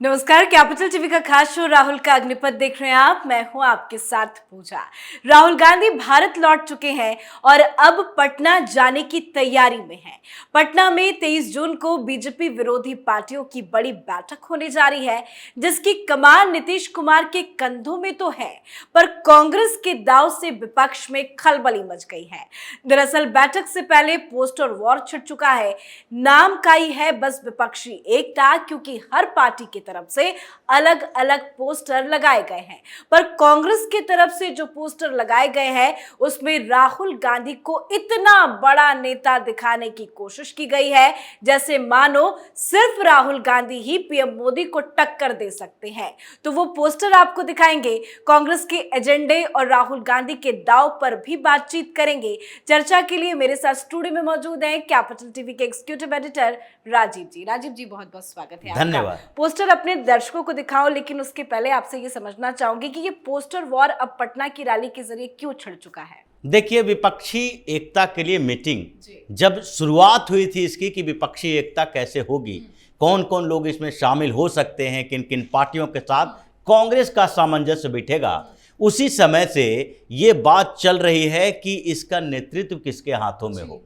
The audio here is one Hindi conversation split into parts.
नमस्कार। कैपिटल टीवी का खास शो राहुल का अग्निपथ देख रहे हैं आप। मैं हूं आपके साथ पूजा। राहुल गांधी भारत लौट चुके हैं और अब पटना जाने की तैयारी में हैं। पटना में 23 जून को बीजेपी विरोधी पार्टियों की बड़ी बैठक होने जा रही है, जिसकी कमान नीतीश कुमार के कंधों में तो है, पर कांग्रेस के दांव से विपक्ष में खलबली मच गई है। दरअसल बैठक से पहले पोस्टर वॉर छिड़ चुका है। नाम का ही है बस विपक्षी एकता, क्योंकि हर पार्टी के तरफ से अलग अलग पोस्टर लगाए गए हैं, पर कांग्रेस की तरफ से जो पोस्टर लगाए गए हैं उसमें राहुल गांधी को इतना बड़ा नेता दिखाने की कोशिश की गई है, जैसे मानो सिर्फ राहुल गांधी ही पीएम मोदी को टक्कर दे सकते हैं। तो वो पोस्टर आपको दिखाएंगे, कांग्रेस के एजेंडे और राहुल गांधी के दाव पर भी बातचीत करेंगे। चर्चा के लिए मेरे साथ स्टूडियो में मौजूद हैं कैपिटल टीवी के एग्जीक्यूटिव एडिटर राजीव जी। राजीव जी, बहुत बहुत स्वागत है। धन्यवाद। पोस्टर अपने दर्शकों को दिखाओ, लेकिन उसके पहले आपसे ये समझना चाहूंगी कि ये पोस्टर वॉर अब पटना की रैली के जरिए क्यों छिड़ चुका है। देखिए, विपक्षी एकता के लिए मीटिंग जब शुरुआत हुई थी इसकी कि विपक्षी एकता कैसे होगी, कौन कौन लोग इसमें शामिल हो सकते हैं, किन किन पार्टियों के साथ कांग्रेस का सामंजस्य बैठेगा, उसी समय से ये बात चल रही है कि इसका नेतृत्व किसके हाथों में हो।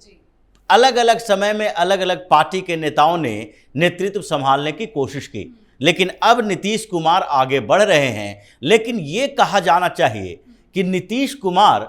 अलग अलग समय में अलग अलग पार्टी के नेताओं ने नेतृत्व संभालने की कोशिश की, लेकिन अब नीतीश कुमार आगे बढ़ रहे हैं। लेकिन ये कहा जाना चाहिए कि नीतीश कुमार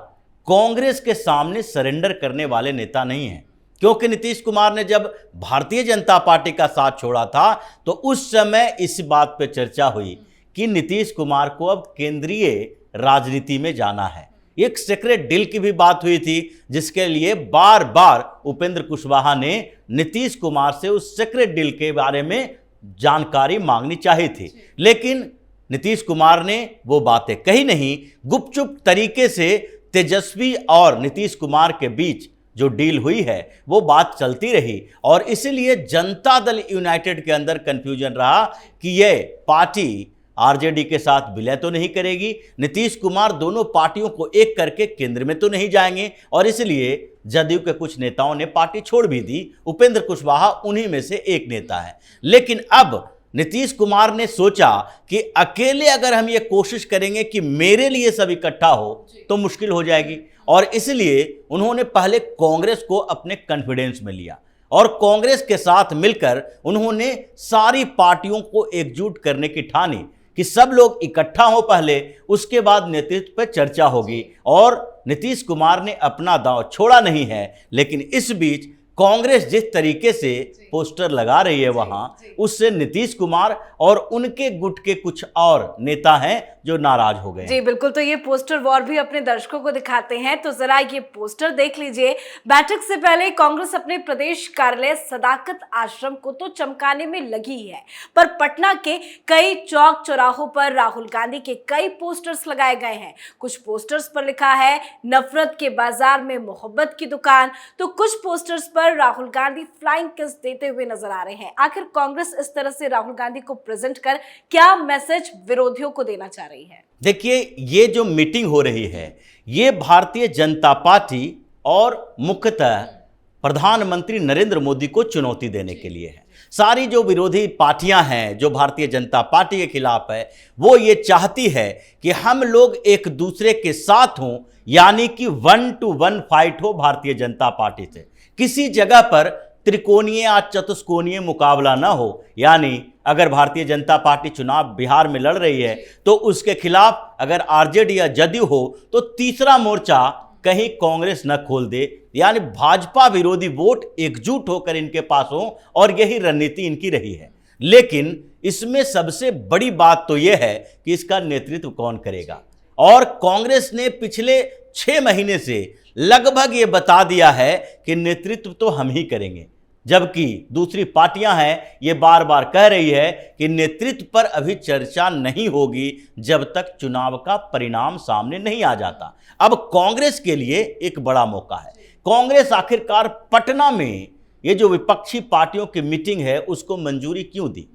कांग्रेस के सामने सरेंडर करने वाले नेता नहीं हैं, क्योंकि नीतीश कुमार ने जब भारतीय जनता पार्टी का साथ छोड़ा था तो उस समय इस बात पर चर्चा हुई कि नीतीश कुमार को अब केंद्रीय राजनीति में जाना है। एक सीक्रेट डील की भी बात हुई थी, जिसके लिए बार बार उपेंद्र कुशवाहा ने नीतीश कुमार से उस सीक्रेट डील के बारे में जानकारी मांगनी चाहिए थी, लेकिन नीतीश कुमार ने वो बातें कही नहीं। गुपचुप तरीके से तेजस्वी और नीतीश कुमार के बीच जो डील हुई है वो बात चलती रही, और इसीलिए जनता दल यूनाइटेड के अंदर कंफ्यूजन रहा कि ये पार्टी आरजेडी के साथ विलय तो नहीं करेगी, नीतीश कुमार दोनों पार्टियों को एक करके केंद्र में तो नहीं जाएंगे, और इसलिए जदयू के कुछ नेताओं ने पार्टी छोड़ भी दी। उपेंद्र कुशवाहा उन्हीं में से एक नेता है। लेकिन अब नीतीश कुमार ने सोचा कि अकेले अगर हम ये कोशिश करेंगे कि मेरे लिए सब इकट्ठा हो तो मुश्किल हो जाएगी, और इसलिए उन्होंने पहले कांग्रेस को अपने कॉन्फिडेंस में लिया और कांग्रेस के साथ मिलकर उन्होंने सारी पार्टियों को एकजुट करने की ठानी कि सब लोग इकट्ठा हो पहले, उसके बाद नेतृत्व पर चर्चा होगी। और नीतीश कुमार ने अपना दांव छोड़ा नहीं है, लेकिन इस बीच कांग्रेस जिस तरीके से पोस्टर लगा रही है वहां, उससे नीतीश कुमार और उनके गुट के कुछ और नेता हैं जो नाराज हो गए। जी बिल्कुल, तो ये पोस्टर वॉर भी अपने दर्शकों को दिखाते हैं, तो जरा ये पोस्टर देख लीजिए। बैठक से पहले कांग्रेस अपने प्रदेश कार्यालय सदाकत आश्रम को तो चमकाने में लगी है, पर पटना के कई चौक चौराहों पर राहुल गांधी के कई पोस्टर्स लगाए गए हैं। कुछ पोस्टर्स पर लिखा है नफरत के बाजार में मोहब्बत की दुकान, तो कुछ पोस्टर्स पर राहुल गांधी फ्लाइंग किस देते हुए नजर आ रहे हैं। आखिर कांग्रेस इस तरह से राहुल गांधी को प्रेजेंट कर क्या मैसेज विरोधियों को देना चाह रही है? देखिए, ये जो मीटिंग हो रही है ये भारतीय जनता पार्टी और मुख्यतः प्रधानमंत्री नरेंद्र मोदी को चुनौती देने के लिए है। सारी जो विरोधी पार्टियां हैं जो भारतीय जनता पार्टी के खिलाफ है, वो ये चाहती है कि हम लोग एक दूसरे के साथ हों, यानी कि 1 to 1 फाइट हो भारतीय जनता पार्टी से। किसी जगह पर त्रिकोणीय या चतुष्कोणीय मुकाबला ना हो, यानी अगर भारतीय जनता पार्टी चुनाव बिहार में लड़ रही है तो उसके खिलाफ अगर आरजेडी या जदयू हो तो तीसरा मोर्चा कहीं कांग्रेस न खोल दे, यानी भाजपा विरोधी वोट एकजुट होकर इनके पास हो, और यही रणनीति इनकी रही है। लेकिन इसमें सबसे बड़ी बात तो यह है कि इसका नेतृत्व कौन करेगा, और कांग्रेस ने पिछले 6 महीने से लगभग ये बता दिया है कि नेतृत्व तो हम ही करेंगे, जबकि दूसरी पार्टियां हैं ये बार बार कह रही है कि नेतृत्व पर अभी चर्चा नहीं होगी जब तक चुनाव का परिणाम सामने नहीं आ जाता। अब कांग्रेस के लिए एक बड़ा मौका है। कांग्रेस आखिरकार पटना में ये जो विपक्षी पार्टियों की मीटिंग है उसको मंजूरी क्यों दी?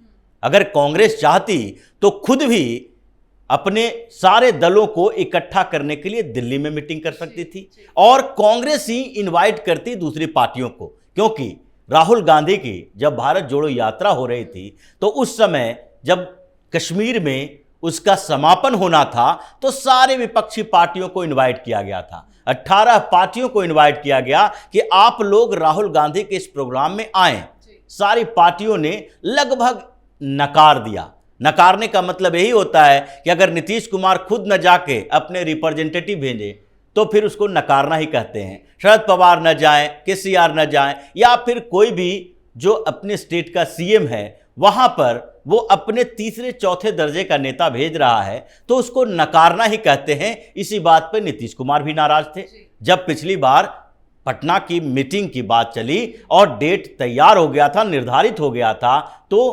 अगर कांग्रेस चाहती तो खुद भी अपने सारे दलों को इकट्ठा करने के लिए दिल्ली में मीटिंग कर सकती थी, और कांग्रेस ही इनवाइट करती दूसरी पार्टियों को, क्योंकि राहुल गांधी की जब भारत जोड़ो यात्रा हो रही थी तो उस समय जब कश्मीर में उसका समापन होना था तो सारे विपक्षी पार्टियों को इनवाइट किया गया था। 18 पार्टियों को इनवाइट किया गया कि आप लोग राहुल गांधी के इस प्रोग्राम में आएं। सारी पार्टियों ने लगभग नकार दिया। नकारने का मतलब यही होता है कि अगर नीतीश कुमार खुद न जाके अपने रिप्रेजेंटेटिव भेजें तो फिर उसको नकारना ही कहते हैं। शरद पवार न जाएं, केसीआर न जाएं, या फिर कोई भी जो अपने स्टेट का सीएम है वहां पर वो अपने तीसरे चौथे दर्जे का नेता भेज रहा है तो उसको नकारना ही कहते हैं। इसी बात पर नीतीश कुमार भी नाराज थे। जब पिछली बार पटना की मीटिंग की बात चली और डेट तैयार हो गया था, निर्धारित हो गया था, तो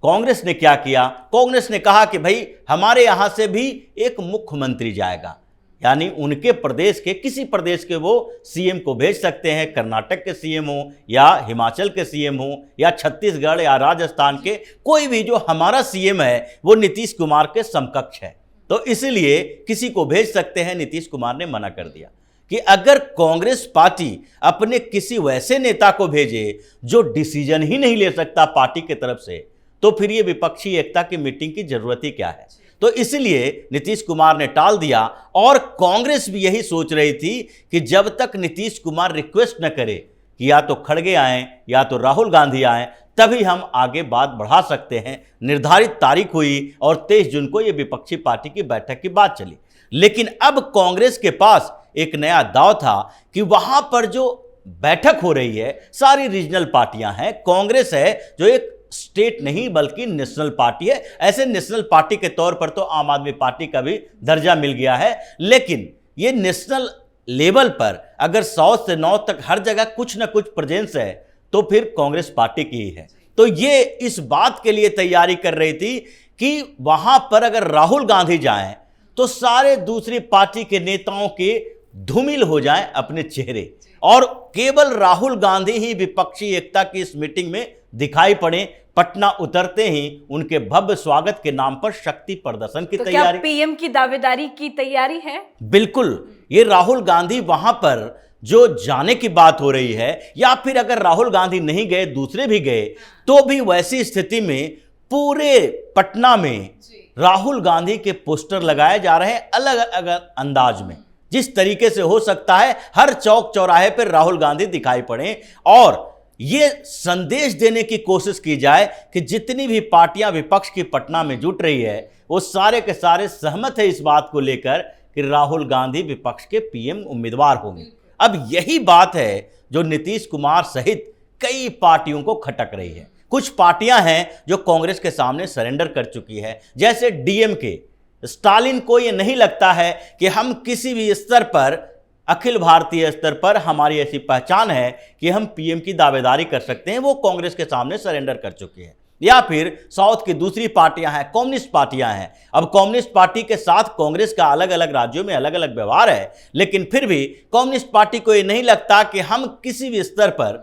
कांग्रेस ने क्या किया? कांग्रेस ने कहा कि भाई हमारे यहां से भी एक मुख्यमंत्री जाएगा, यानी उनके प्रदेश के किसी प्रदेश के वो सीएम को भेज सकते हैं। कर्नाटक के सीएम हो या हिमाचल के सीएम हो या छत्तीसगढ़ या राजस्थान के, कोई भी जो हमारा सीएम है वो नीतीश कुमार के समकक्ष है, तो इसलिए किसी को भेज सकते हैं। नीतीश कुमार ने मना कर दिया कि अगर कांग्रेस पार्टी अपने किसी वैसे नेता को भेजे जो डिसीजन ही नहीं ले सकता पार्टी की तरफ से, तो फिर ये विपक्षी एकता की मीटिंग की जरूरत ही क्या है। तो इसलिए नीतीश कुमार ने टाल दिया और कांग्रेस भी यही सोच रही थी कि जब तक नीतीश कुमार रिक्वेस्ट न करे कि या तो खड़गे आएं या तो राहुल गांधी आएं, तभी हम आगे बात बढ़ा सकते हैं। निर्धारित तारीख हुई और 23 जून को यह विपक्षी पार्टी की बैठक की बात चली। लेकिन अब कांग्रेस के पास एक नया दांव था कि वहां पर जो बैठक हो रही है सारी रीजनल पार्टियां हैं। कांग्रेस है जो एक स्टेट नहीं बल्कि नेशनल पार्टी है। ऐसे नेशनल पार्टी के तौर पर तो आम आदमी पार्टी का भी दर्जा मिल गया है, लेकिन ये नेशनल लेवल पर अगर साउथ से नॉर्थ तक हर जगह कुछ ना कुछ प्रेजेंस है तो फिर कांग्रेस पार्टी की ही है। तो ये इस बात के लिए तैयारी कर रही थी कि वहां पर अगर राहुल गांधी जाएं तो सारे दूसरी पार्टी के नेताओं के धूमिल हो जाएं अपने चेहरे, और केवल राहुल गांधी ही विपक्षी एकता की इस मीटिंग में दिखाई पड़े। पटना उतरते ही उनके भव्य स्वागत के नाम पर शक्ति प्रदर्शन की तैयारी। क्या पीएम की दावेदारी की तैयारी है? बिल्कुल। ये राहुल गांधी वहां पर जो जाने की बात हो रही है, या फिर अगर राहुल गांधी नहीं गए दूसरे भी गए, तो भी वैसी स्थिति में पूरे पटना में राहुल गांधी के पोस्टर लगाए जा रहे हैं अलग अलग अंदाज में। जिस तरीके से हो सकता है हर चौक चौराहे पर राहुल गांधी दिखाई पड़े और ये संदेश देने की कोशिश की जाए कि जितनी भी पार्टियां विपक्ष की पटना में जुट रही है वो सारे के सारे सहमत है इस बात को लेकर कि राहुल गांधी विपक्ष के पीएम उम्मीदवार होंगे। अब यही बात है जो नीतीश कुमार सहित कई पार्टियों को खटक रही है। कुछ पार्टियां हैं जो कांग्रेस के सामने सरेंडर कर चुकी है, जैसे डीएमके। स्टालिन को यह नहीं लगता है कि हम किसी भी स्तर पर, अखिल भारतीय स्तर पर हमारी ऐसी पहचान है कि हम पीएम की दावेदारी कर सकते हैं, वो कांग्रेस के सामने सरेंडर कर चुकी है। या फिर साउथ की दूसरी पार्टियां हैं, कम्युनिस्ट पार्टियां हैं। अब कम्युनिस्ट पार्टी के साथ कांग्रेस का अलग अलग राज्यों में अलग अलग व्यवहार है, लेकिन फिर भी कम्युनिस्ट पार्टी को यह नहीं लगता कि हम किसी भी स्तर पर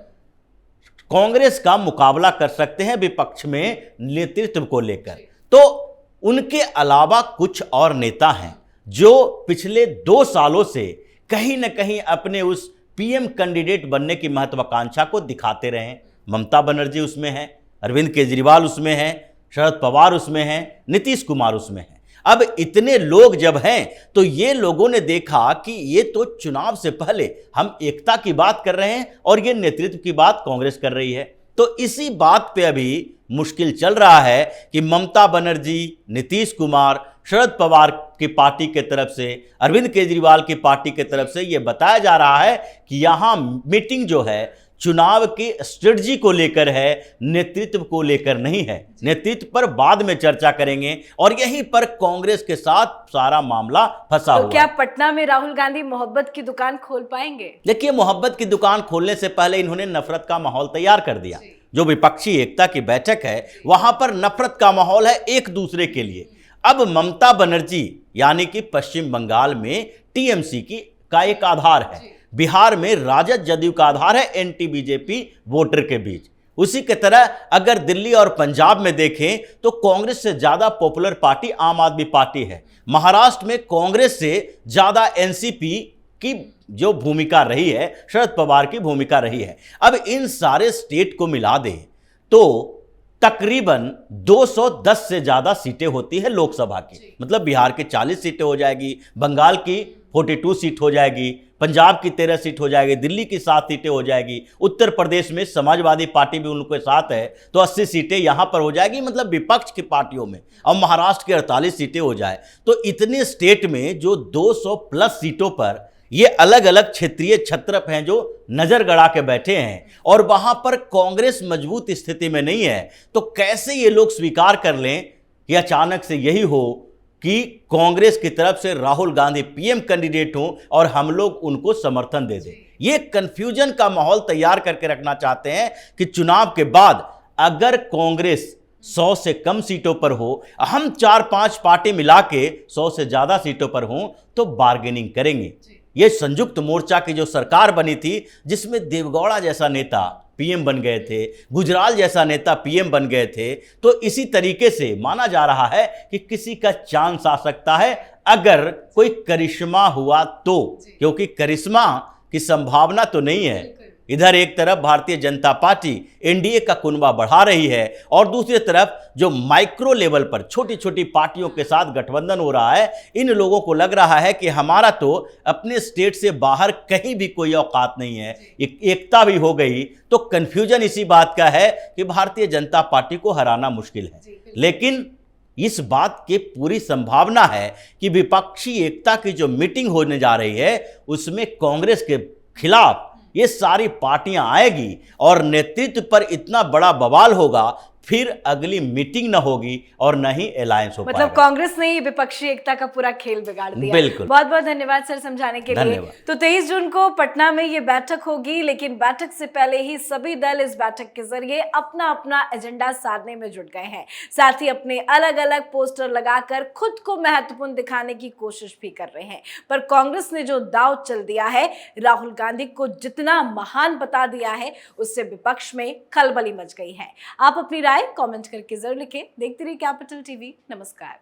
कांग्रेस का मुकाबला कर सकते हैं विपक्ष में नेतृत्व को लेकर। तो उनके अलावा कुछ और नेता हैं जो पिछले 2 सालों से कहीं न कहीं अपने उस पीएम कैंडिडेट बनने की महत्वाकांक्षा को दिखाते रहे हैं। ममता बनर्जी उसमें है, अरविंद केजरीवाल उसमें है, शरद पवार उसमें है, नीतीश कुमार उसमें है। अब इतने लोग जब हैं तो ये लोगों ने देखा कि ये तो चुनाव से पहले हम एकता की बात कर रहे हैं और ये नेतृत्व की बात कांग्रेस कर रही है। तो इसी बात पे अभी मुश्किल चल रहा है कि ममता बनर्जी, नीतीश कुमार, शरद पवार की पार्टी के तरफ से, अरविंद केजरीवाल की पार्टी के तरफ से यह बताया जा रहा है कि यहां मीटिंग जो है चुनाव की स्ट्रेटजी को लेकर है, नेतृत्व को लेकर नहीं है। नेतृत्व पर बाद में चर्चा करेंगे और यहीं पर कांग्रेस के साथ सारा मामला फंसा हुआ है। तो क्या पटना में राहुल गांधी मोहब्बत की दुकान खोल पाएंगे? देखिए, मोहब्बत की दुकान खोलने से पहले इन्होंने नफरत का माहौल तैयार कर दिया। जो विपक्षी एकता की बैठक है वहां पर नफरत का माहौल है एक दूसरे के लिए। अब ममता बनर्जी यानी कि पश्चिम बंगाल में टीएमसी का एक आधार है, बिहार में राजद जदयू का आधार है एंटी बीजेपी वोटर के बीच। उसी की तरह अगर दिल्ली और पंजाब में देखें तो कांग्रेस से ज्यादा पॉपुलर पार्टी आम आदमी पार्टी है। महाराष्ट्र में कांग्रेस से ज्यादा एनसीपी की जो भूमिका रही है, शरद पवार की भूमिका रही है। अब इन सारे स्टेट को मिला दे तो तकरीबन 210 से ज्यादा सीटें होती है लोकसभा की, मतलब बिहार की 40 सीटें हो जाएगी, बंगाल की 42 सीट हो जाएगी, पंजाब की 13 सीट हो जाएगी, दिल्ली की 7 सीटें हो जाएगी, उत्तर प्रदेश में समाजवादी पार्टी भी उनके साथ है तो 80 सीटें यहां पर हो जाएगी, मतलब विपक्ष की पार्टियों में, और महाराष्ट्र की 48 सीटें हो जाए। तो इतने स्टेट में जो 200 प्लस सीटों पर ये अलग अलग क्षेत्रीय छत्रप हैं जो नजर गड़ा के बैठे हैं, और वहां पर कांग्रेस मजबूत स्थिति में नहीं है, तो कैसे ये लोग स्वीकार कर लें कि अचानक से यही हो कि कांग्रेस की तरफ से राहुल गांधी पीएम कैंडिडेट हों और हम लोग उनको समर्थन दे दें। ये कंफ्यूजन का माहौल तैयार करके रखना चाहते हैं कि चुनाव के बाद अगर कांग्रेस 100 से कम सीटों पर हो, हम 4-5 पार्टी मिला के 100 से ज्यादा सीटों पर हों तो बार्गेनिंग करेंगे। ये संयुक्त मोर्चा की जो सरकार बनी थी, जिसमें देवगौड़ा जैसा नेता पीएम बन गए थे, गुजराल जैसा नेता पीएम बन गए थे, तो इसी तरीके से माना जा रहा है कि किसी का चांस आ सकता है अगर कोई करिश्मा हुआ तो, क्योंकि करिश्मा की संभावना तो नहीं है। इधर एक तरफ भारतीय जनता पार्टी एनडीए का कुनबा बढ़ा रही है और दूसरी तरफ जो माइक्रो लेवल पर छोटी छोटी पार्टियों के साथ गठबंधन हो रहा है, इन लोगों को लग रहा है कि हमारा तो अपने स्टेट से बाहर कहीं भी कोई औकात नहीं है, एकता भी हो गई। तो कंफ्यूजन इसी बात का है कि भारतीय जनता पार्टी को हराना मुश्किल है, लेकिन इस बात की पूरी संभावना है कि विपक्षी एकता की जो मीटिंग होने जा रही है उसमें कांग्रेस के खिलाफ ये सारी पार्टियां आएगी और नेतृत्व पर इतना बड़ा बवाल होगा, फिर अगली मीटिंग न होगी और न ही अलायंस हो पाएगा। मतलब कांग्रेस ने ही विपक्षी एकता का पूरा खेल बिगाड़ दिया। बिल्कुल। बहुत बहुत धन्यवाद सर समझाने के लिए। तो 23 जून को पटना में ये बैठक होगी, लेकिन बैठक से पहले ही सभी दल इस बैठक के जरिए अपना अपना एजेंडा साधने में जुट गए हैं, साथ ही अपने अलग अलग पोस्टर लगाकर खुद को महत्वपूर्ण दिखाने की कोशिश भी कर रहे हैं। पर कांग्रेस ने जो दांव चल दिया है, राहुल गांधी को जितना महान बता दिया है, उससे विपक्ष में खलबली मच गई है। आप अपनी राय कमेंट करके जरूर लिखें। देखते रहिए कैपिटल टीवी। नमस्कार।